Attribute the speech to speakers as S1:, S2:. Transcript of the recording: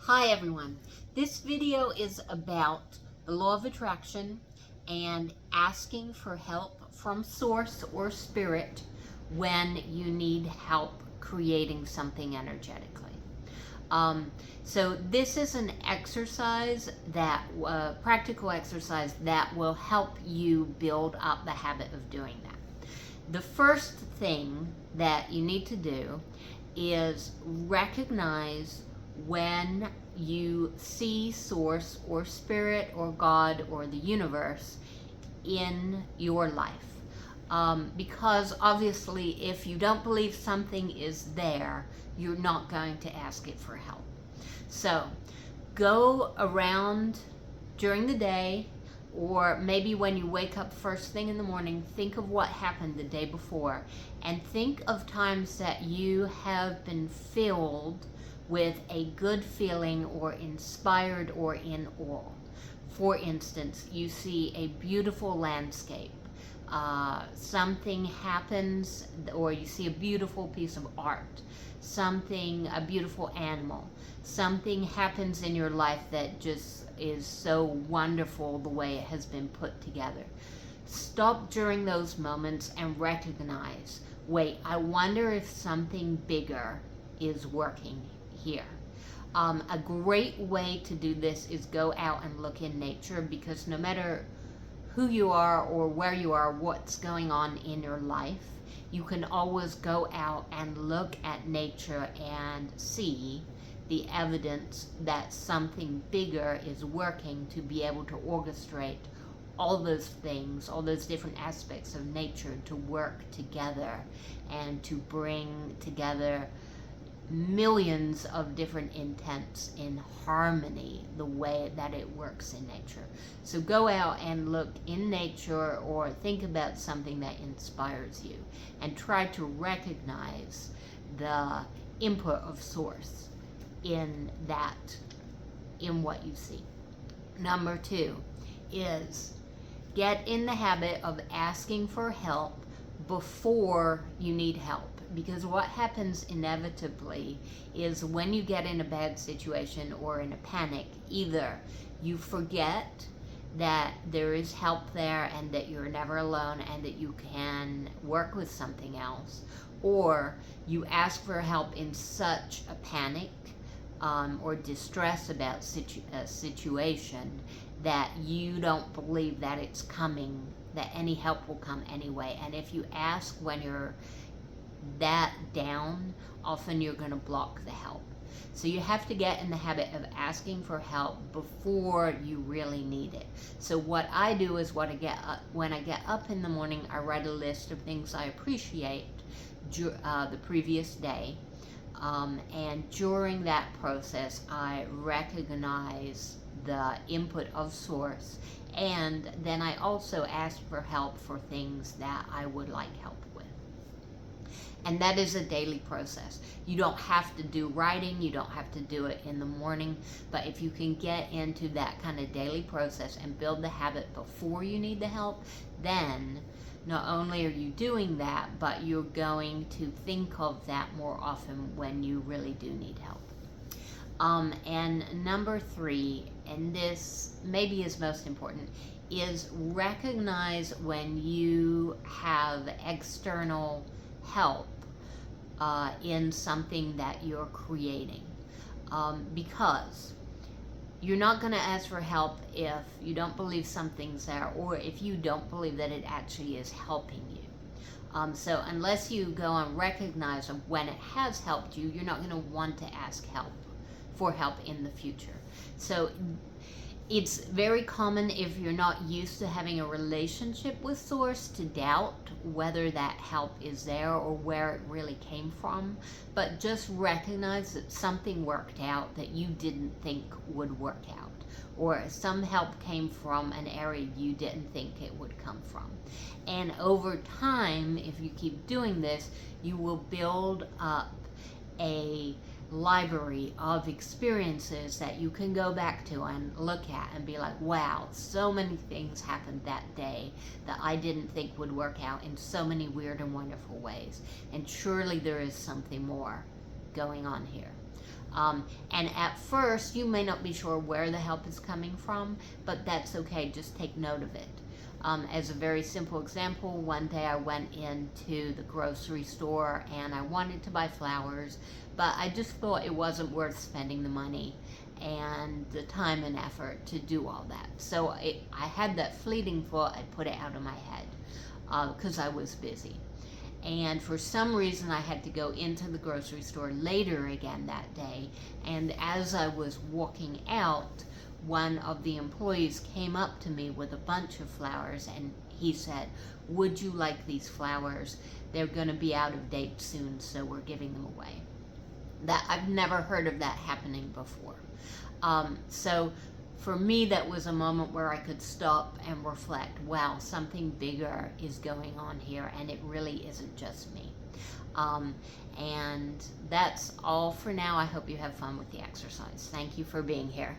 S1: Hi everyone. This video is about the law of attraction and asking for help from source or spirit when you need help creating something energetically. So this is an exercise that, practical exercise that will help you build up the habit of doing that. The first thing that you need to do is recognize when you see source or spirit or God or the universe in your life. Because obviously if you don't believe something is there, you're not going to ask it for help. So go around during the day, or maybe when you wake up first thing in the morning, think of what happened the day before and think of times that you have been filled with a good feeling or inspired or in awe. For instance, you see a beautiful landscape, something happens, or you see a beautiful piece of art, a beautiful animal, something happens in your life that just is so wonderful the way it has been put together. Stop during those moments and recognize, wait, I wonder if something bigger is working here. A great way to do this is go out and look in nature, because no matter who you are or where you are, what's going on in your life, you can always go out and look at nature and see the evidence that something bigger is working to be able to orchestrate all those things, all those different aspects of nature to work together and to bring together millions of different intents in harmony the way that it works in nature. So go out and look in nature or think about something that inspires you and try to recognize the input of source in what you see. Number 2 is get in the habit of asking for help before you need help. Because what happens inevitably is when you get in a bad situation or in a panic, either you forget that there is help there and that you're never alone and that you can work with something else, or you ask for help in such a panic or distress about a situation that you don't believe that it's coming, that any help will come anyway. And if you ask when you're that down, often you're going to block the help. So you have to get in the habit of asking for help before you really need it. So what I do is when I get up in the morning, I write a list of things I appreciate the previous day. And during that process, I recognize the input of source, and then I also ask for help for things that I would like help with. And that is a daily process. You don't have to do writing, you don't have to do it in the morning, but if you can get into that kind of daily process and build the habit before you need the help, then not only are you doing that, but you're going to think of that more often when you really do need help. And number 3, and this maybe is most important, is recognize when you have external help in something that you're creating. Because you're not going to ask for help if you don't believe something's there, or if you don't believe that it actually is helping you. So unless you go and recognize when it has helped you, you're not going to want to ask for help in the future. So it's very common, if you're not used to having a relationship with source, to doubt whether that help is there or where it really came from. But just recognize that something worked out that you didn't think would work out, or some help came from an area you didn't think it would come from. And over time, if you keep doing this, you will build up a library of experiences that you can go back to and look at and be like, wow, so many things happened that day that I didn't think would work out in so many weird and wonderful ways. And surely there is something more going on here. And at first, you may not be sure where the help is coming from, but that's okay. Just take note of it. As a very simple example, one day I went into the grocery store and I wanted to buy flowers, but I just thought it wasn't worth spending the money and the time and effort to do all that. So I had that fleeting thought, I put it out of my head because I was busy. And for some reason I had to go into the grocery store later again that day, and as I was walking out, one of the employees came up to me with a bunch of flowers and he said, "Would you like these flowers? They're going to be out of date soon, so we're giving them away." That I've never heard of that happening before. So for me, that was a moment where I could stop and reflect, wow, something bigger is going on here, and it really isn't just me. And that's all for now. I hope you have fun with the exercise. Thank you for being here.